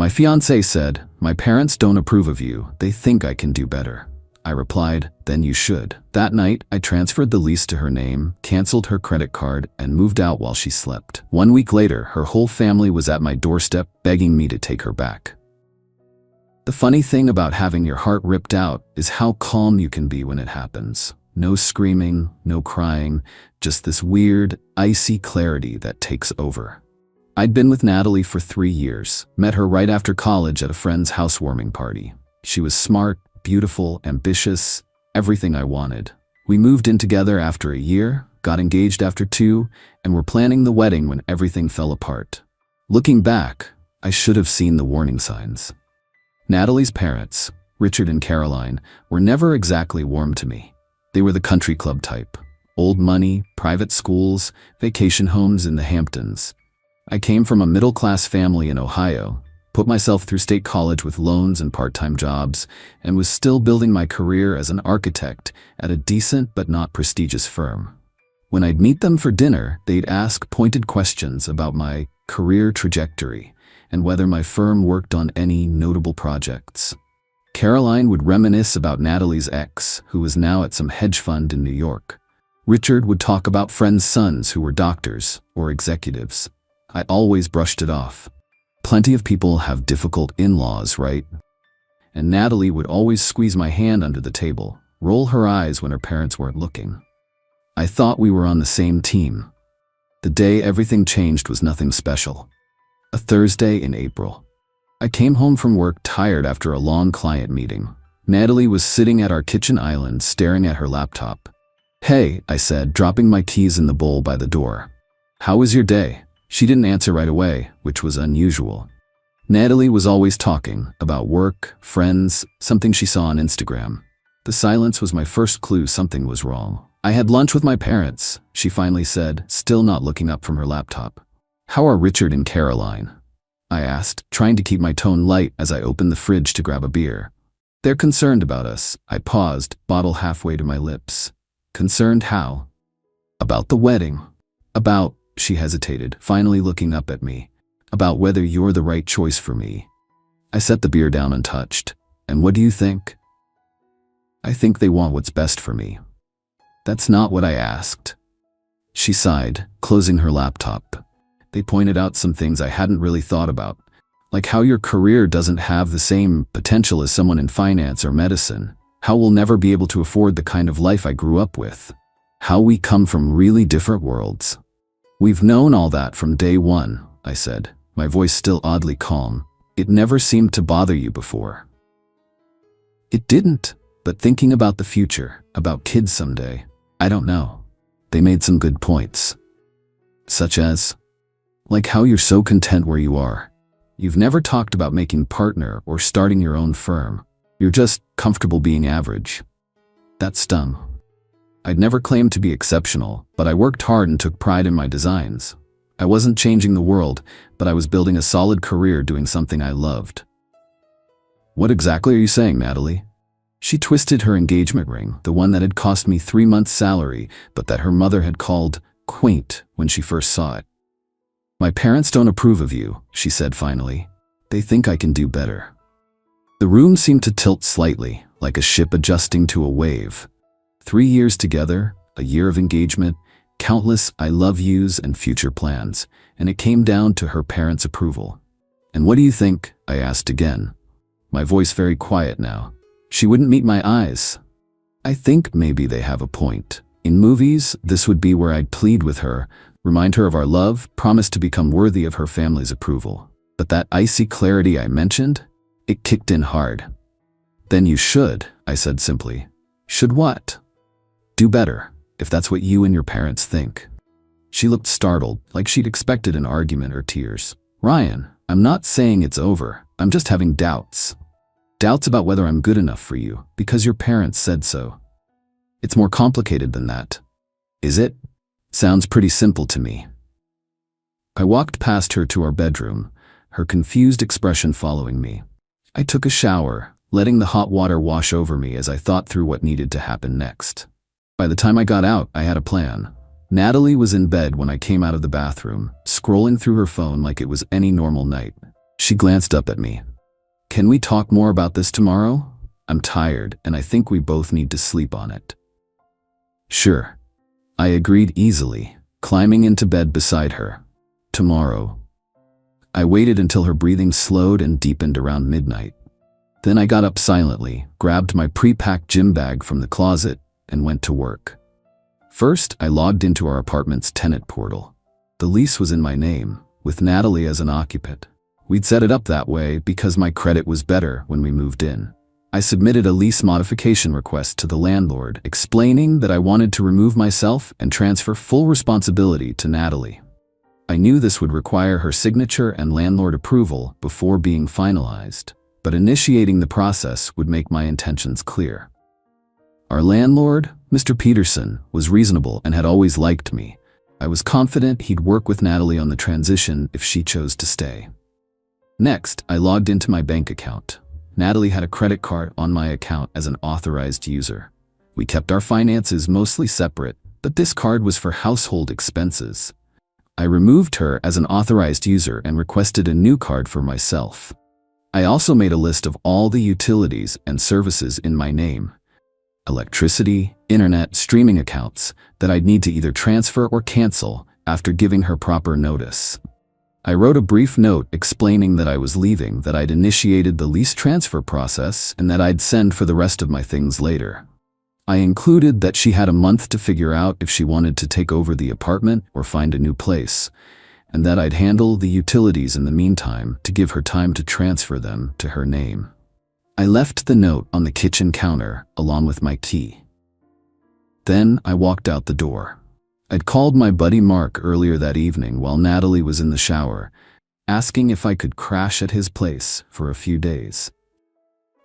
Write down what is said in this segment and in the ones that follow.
My fiancé said, "My parents don't approve of you. They think I can do better." I replied, "Then you should." That night, I transferred the lease to her name, canceled her credit card, and moved out while she slept. 1 week later, her whole family was at my doorstep begging me to take her back. The funny thing about having your heart ripped out is how calm you can be when it happens. No screaming, no crying, just this weird, icy clarity that takes over. I'd been with Natalie for 3 years, met her right after college at a friend's housewarming party. She was smart, beautiful, ambitious, everything I wanted. We moved in together after a year, got engaged after 2, and were planning the wedding when everything fell apart. Looking back, I should have seen the warning signs. Natalie's parents, Richard and Caroline, were never exactly warm to me. They were the country club type. Old money, private schools, vacation homes in the Hamptons. I came from a middle-class family in Ohio, put myself through state college with loans and part-time jobs, and was still building my career as an architect at a decent but not prestigious firm. When I'd meet them for dinner, they'd ask pointed questions about my career trajectory and whether my firm worked on any notable projects. Caroline would reminisce about Natalie's ex, who was now at some hedge fund in New York. Richard would talk about friends' sons who were doctors or executives. I always brushed it off. Plenty of people have difficult in-laws, right? And Natalie would always squeeze my hand under the table, roll her eyes when her parents weren't looking. I thought we were on the same team. The day everything changed was nothing special. A Thursday in April. I came home from work tired after a long client meeting. Natalie was sitting at our kitchen island staring at her laptop. "Hey," I said, dropping my keys in the bowl by the door. "How was your day?" She didn't answer right away, which was unusual. Natalie was always talking about work, friends, something she saw on Instagram. The silence was my first clue something was wrong. "I had lunch with my parents," she finally said, still not looking up from her laptop. "How are Richard and Caroline?" I asked, trying to keep my tone light as I opened the fridge to grab a beer. "They're concerned about us." I paused, bottle halfway to my lips. "Concerned how?" "About the wedding." "About," she hesitated, finally looking up at me, "about whether you're the right choice for me." I set the beer down untouched. "And what do you think?" "I think they want what's best for me." "That's not what I asked." She sighed, closing her laptop. "They pointed out some things I hadn't really thought about, like how your career doesn't have the same potential as someone in finance or medicine, how we'll never be able to afford the kind of life I grew up with, how we come from really different worlds." "We've known all that from day one," I said, my voice still oddly calm. "It never seemed to bother you before." "It didn't, but thinking about the future, about kids someday, I don't know." They made some good points. "Such as?" "Like how you're so content where you are. You've never talked about making partner or starting your own firm. You're just comfortable being average." That stung. I'd never claimed to be exceptional, but I worked hard and took pride in my designs. I wasn't changing the world, but I was building a solid career doing something I loved. "What exactly are you saying, Natalie?" She twisted her engagement ring, the one that had cost me 3 months' salary, but that her mother had called quaint when she first saw it. "My parents don't approve of you," she said finally. "They think I can do better." The room seemed to tilt slightly, like a ship adjusting to a wave. 3 years together, a year of engagement, countless I love yous and future plans, and it came down to her parents' approval. "And what do you think?" I asked again, my voice very quiet now. She wouldn't meet my eyes. "I think maybe they have a point. In movies, this would be where I'd plead with her, remind her of our love, promise to become worthy of her family's approval. But that icy clarity I mentioned, it kicked in hard." "Then you should," I said simply. "Should what?" "Do better, if that's what you and your parents think." She looked startled, like she'd expected an argument or tears. "Ryan, I'm not saying it's over. I'm just having doubts. Doubts about whether I'm good enough for you, because your parents said so." "It's more complicated than that." "Is it?" "Sounds pretty simple to me." I walked past her to our bedroom, her confused expression following me. I took a shower, letting the hot water wash over me as I thought through what needed to happen next. By the time I got out, I had a plan. Natalie was in bed when I came out of the bathroom, scrolling through her phone like it was any normal night. She glanced up at me. Can we talk more about this tomorrow? I'm tired, and I think we both need to sleep on it. Sure. I agreed easily, climbing into bed beside her. Tomorrow. I waited until her breathing slowed and deepened around midnight. Then I got up silently, grabbed my pre-packed gym bag from the closet, and went to work. First, I logged into our apartment's tenant portal. The lease was in my name, with Natalie as an occupant. We'd set it up that way because my credit was better when we moved in. I submitted a lease modification request to the landlord, explaining that I wanted to remove myself and transfer full responsibility to Natalie. I knew this would require her signature and landlord approval before being finalized, but initiating the process would make my intentions clear. Our landlord, Mr. Peterson, was reasonable and had always liked me. I was confident he'd work with Natalie on the transition if she chose to stay. Next, I logged into my bank account. Natalie had a credit card on my account as an authorized user. We kept our finances mostly separate, but this card was for household expenses. I removed her as an authorized user and requested a new card for myself. I also made a list of all the utilities and services in my name. Electricity, internet, streaming accounts that I'd need to either transfer or cancel after giving her proper notice. I wrote a brief note explaining that I was leaving, that I'd initiated the lease transfer process, and that I'd send for the rest of my things later. I included that she had a month to figure out if she wanted to take over the apartment or find a new place, and that I'd handle the utilities in the meantime to give her time to transfer them to her name. I left the note on the kitchen counter along with my key. Then I walked out the door. I'd called my buddy Mark earlier that evening while Natalie was in the shower, asking if I could crash at his place for a few days.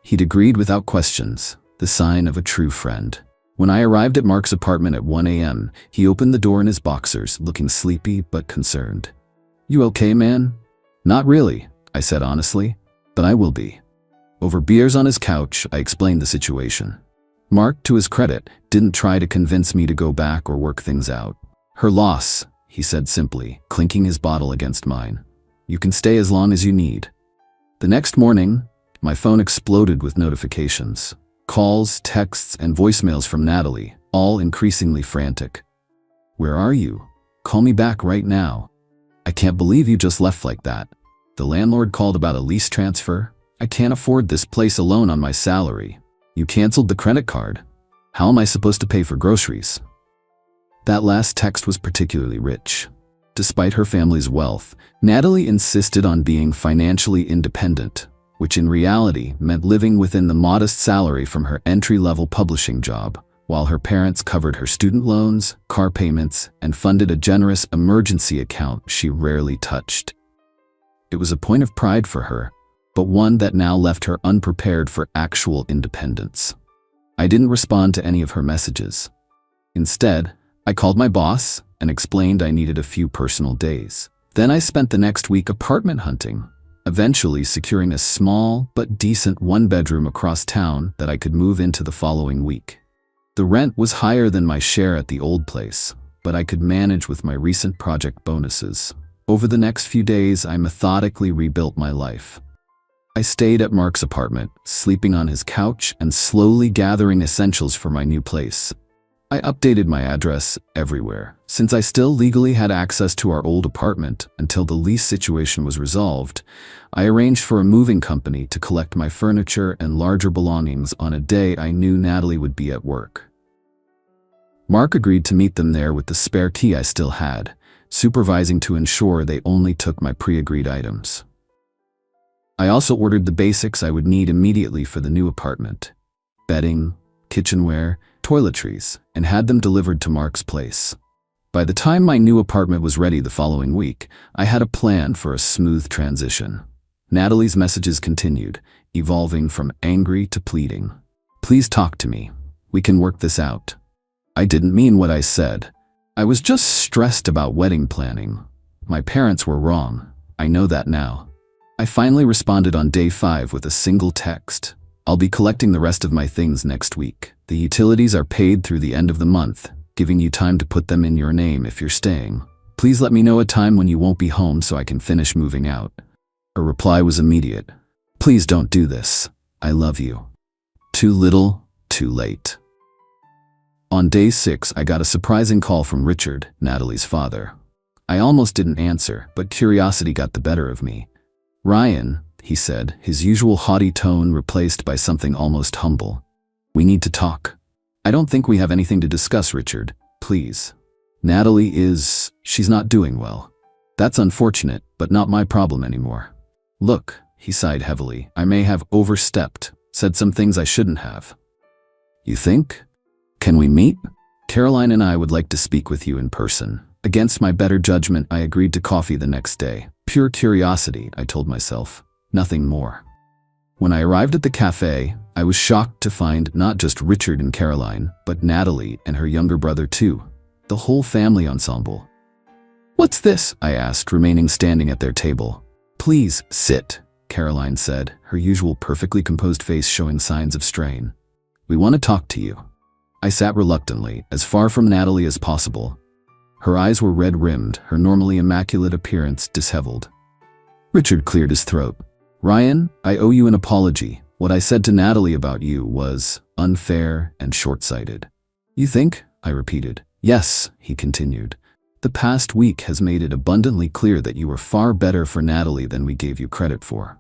He'd agreed without questions, the sign of a true friend. When I arrived at Mark's apartment at 1 a.m., he opened the door in his boxers, looking sleepy but concerned. "You okay, man?" "Not really," I said honestly, "but I will be." Over beers on his couch, I explained the situation. Mark, to his credit, didn't try to convince me to go back or work things out. "Her loss," he said simply, clinking his bottle against mine. "You can stay as long as you need." The next morning, my phone exploded with notifications. Calls, texts, and voicemails from Natalie, all increasingly frantic. "Where are you? Call me back right now. I can't believe you just left like that. The landlord called about a lease transfer. I can't afford this place alone on my salary. You canceled the credit card. How am I supposed to pay for groceries?" That last text was particularly rich. Despite her family's wealth, Natalie insisted on being financially independent, which in reality meant living within the modest salary from her entry-level publishing job, while her parents covered her student loans, car payments, and funded a generous emergency account she rarely touched. It was a point of pride for her, but one that now left her unprepared for actual independence. I didn't respond to any of her messages. Instead, I called my boss and explained I needed a few personal days. Then I spent the next week apartment hunting, eventually securing a small but decent one-bedroom across town that I could move into the following week. The rent was higher than my share at the old place, but I could manage with my recent project bonuses. Over the next few days, I methodically rebuilt my life. I stayed at Mark's apartment, sleeping on his couch and slowly gathering essentials for my new place. I updated my address everywhere, since I still legally had access to our old apartment until the lease situation was resolved. I arranged for a moving company to collect my furniture and larger belongings on a day I knew Natalie would be at work. Mark agreed to meet them there with the spare key I still had, supervising to ensure they only took my pre-agreed items. I also ordered the basics I would need immediately for the new apartment: bedding, kitchenware, toiletries, and had them delivered to Mark's place. By the time my new apartment was ready the following week, I had a plan for a smooth transition. Natalie's messages continued, evolving from angry to pleading. "Please talk to me. We can work this out." I didn't mean what I said. I was just stressed about wedding planning. My parents were wrong. I know that now. I finally responded on day 5 with a single text. "I'll be collecting the rest of my things next week. The utilities are paid through the end of the month, giving you time to put them in your name if you're staying. Please let me know a time when you won't be home so I can finish moving out." Her reply was immediate. Please don't do this. I love you. Too little, too late. On day 6, I got a surprising call from Richard, Natalie's father. I almost didn't answer, but curiosity got the better of me. Ryan, he said, his usual haughty tone replaced by something almost humble. We need to talk. I don't think we have anything to discuss, Richard. Please. Natalie she's not doing well. That's unfortunate, but not my problem anymore. Look, he sighed heavily, I may have overstepped, said some things I shouldn't have. You think? Can we meet? Caroline and I would like to speak with you in person. Against my better judgment, I agreed to coffee the next day. Pure curiosity, I told myself. Nothing more. When I arrived at the cafe, I was shocked to find not just Richard and Caroline, but Natalie and her younger brother too. The whole family ensemble. What's this? I asked, remaining standing at their table. Please, sit, Caroline said, her usual perfectly composed face showing signs of strain. We want to talk to you. I sat reluctantly, as far from Natalie as possible. Her eyes were red-rimmed, her normally immaculate appearance disheveled. Richard cleared his throat. Ryan, I owe you an apology. What I said to Natalie about you was unfair and short-sighted. You think? I repeated. Yes, he continued. The past week has made it abundantly clear that you were far better for Natalie than we gave you credit for.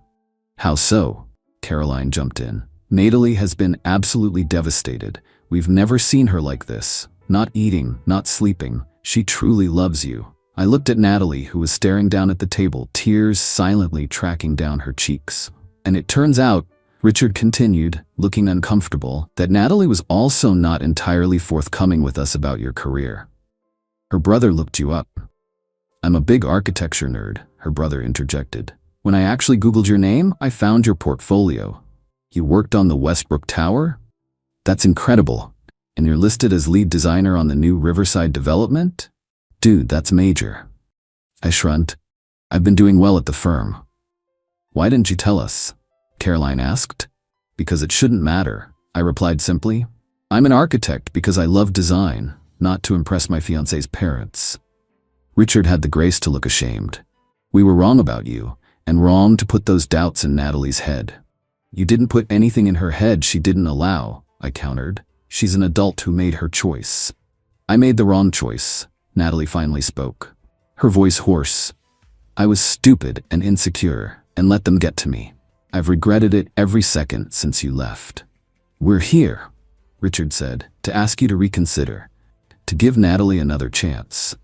How so? Caroline jumped in. Natalie has been absolutely devastated. We've never seen her like this. Not eating, not sleeping. She truly loves you. I looked at Natalie, who was staring down at the table, tears silently tracking down her cheeks. And it turns out, Richard continued, looking uncomfortable, that Natalie was also not entirely forthcoming with us about your career. Her brother looked you up. I'm a big architecture nerd, her brother interjected. When I actually Googled your name, I found your portfolio. You worked on the Westbrook Tower? That's incredible. And you're listed as lead designer on the new Riverside development? Dude, that's major. I shrugged. I've been doing well at the firm. Why didn't you tell us? Caroline asked. Because it shouldn't matter, I replied simply. I'm an architect because I love design, not to impress my fiancée's parents. Richard had the grace to look ashamed. We were wrong about you, and wrong to put those doubts in Natalie's head. You didn't put anything in her head she didn't allow, I countered. She's an adult who made her choice. I made the wrong choice, Natalie finally spoke, her voice hoarse. I was stupid and insecure and let them get to me. I've regretted it every second since you left. We're here, Richard said, to ask you to reconsider, to give Natalie another chance.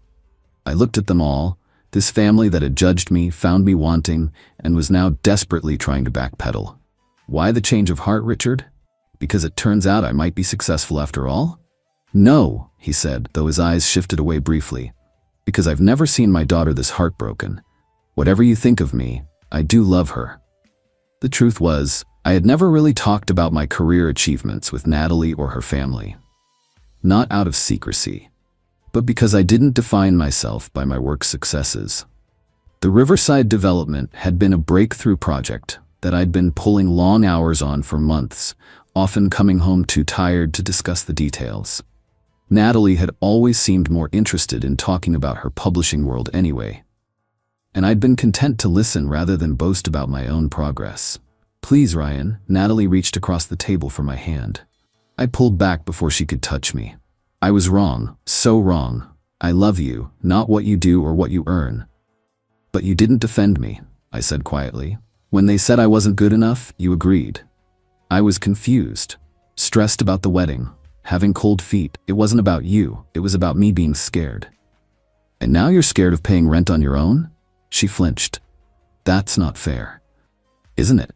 I looked at them all, this family that had judged me, found me wanting, and was now desperately trying to backpedal. Why the change of heart, Richard? Because it turns out I might be successful after all? No, he said, though his eyes shifted away briefly. Because I've never seen my daughter this heartbroken. Whatever you think of me, I do love her. The truth was, I had never really talked about my career achievements with Natalie or her family. Not out of secrecy, but because I didn't define myself by my work successes. The Riverside development had been a breakthrough project that I'd been pulling long hours on for months, often coming home too tired to discuss the details. Natalie had always seemed more interested in talking about her publishing world anyway, and I'd been content to listen rather than boast about my own progress. Please, Ryan, Natalie reached across the table for my hand. I pulled back before she could touch me. I was wrong, so wrong. I love you, not what you do or what you earn. But you didn't defend me, I said quietly. When they said I wasn't good enough, you agreed. I was confused, stressed about the wedding, having cold feet. It wasn't about you, it was about me being scared. And now you're scared of paying rent on your own? She flinched. That's not fair. Isn't it?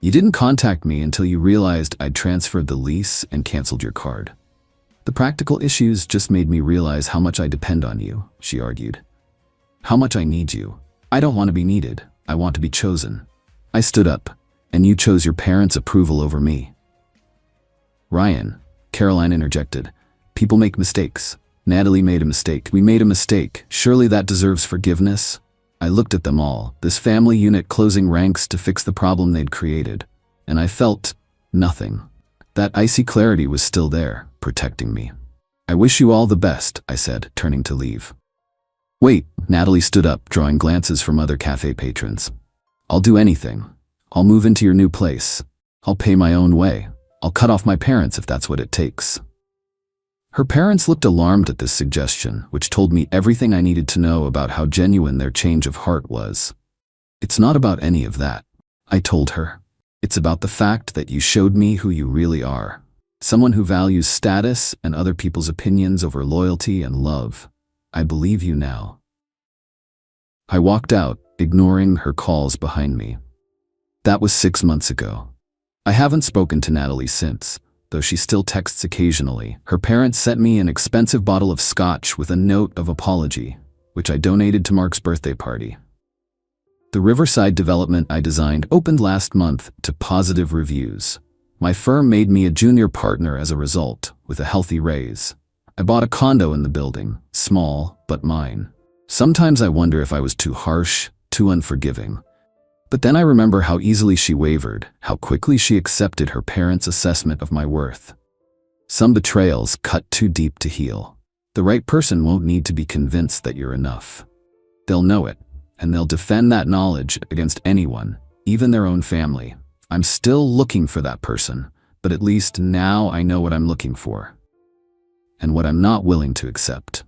You didn't contact me until you realized I'd transferred the lease and canceled your card. The practical issues just made me realize how much I depend on you, she argued. How much I need you. I don't want to be needed. I want to be chosen. I stood up, and you chose your parents' approval over me. Ryan, Caroline interjected. People make mistakes. Natalie made a mistake. We made a mistake. Surely that deserves forgiveness? I looked at them all, this family unit closing ranks to fix the problem they'd created, and I felt nothing. That icy clarity was still there, protecting me. I wish you all the best, I said, turning to leave. Wait, Natalie stood up, drawing glances from other cafe patrons. I'll do anything. I'll move into your new place. I'll pay my own way. I'll cut off my parents if that's what it takes. Her parents looked alarmed at this suggestion, which told me everything I needed to know about how genuine their change of heart was. It's not about any of that, I told her. It's about the fact that you showed me who you really are. Someone who values status and other people's opinions over loyalty and love. I believe you now. I walked out, ignoring her calls behind me. That was 6 months ago. I haven't spoken to Natalie since, though she still texts occasionally. Her parents sent me an expensive bottle of scotch with a note of apology, which I donated to Mark's birthday party. The Riverside development I designed opened last month to positive reviews. My firm made me a junior partner as a result, with a healthy raise. I bought a condo in the building, small, but mine. Sometimes I wonder if I was too harsh, too unforgiving. But then I remember how easily she wavered, how quickly she accepted her parents' assessment of my worth. Some betrayals cut too deep to heal. The right person won't need to be convinced that you're enough. They'll know it, and they'll defend that knowledge against anyone, even their own family. I'm still looking for that person, but at least now I know what I'm looking for. And what I'm not willing to accept.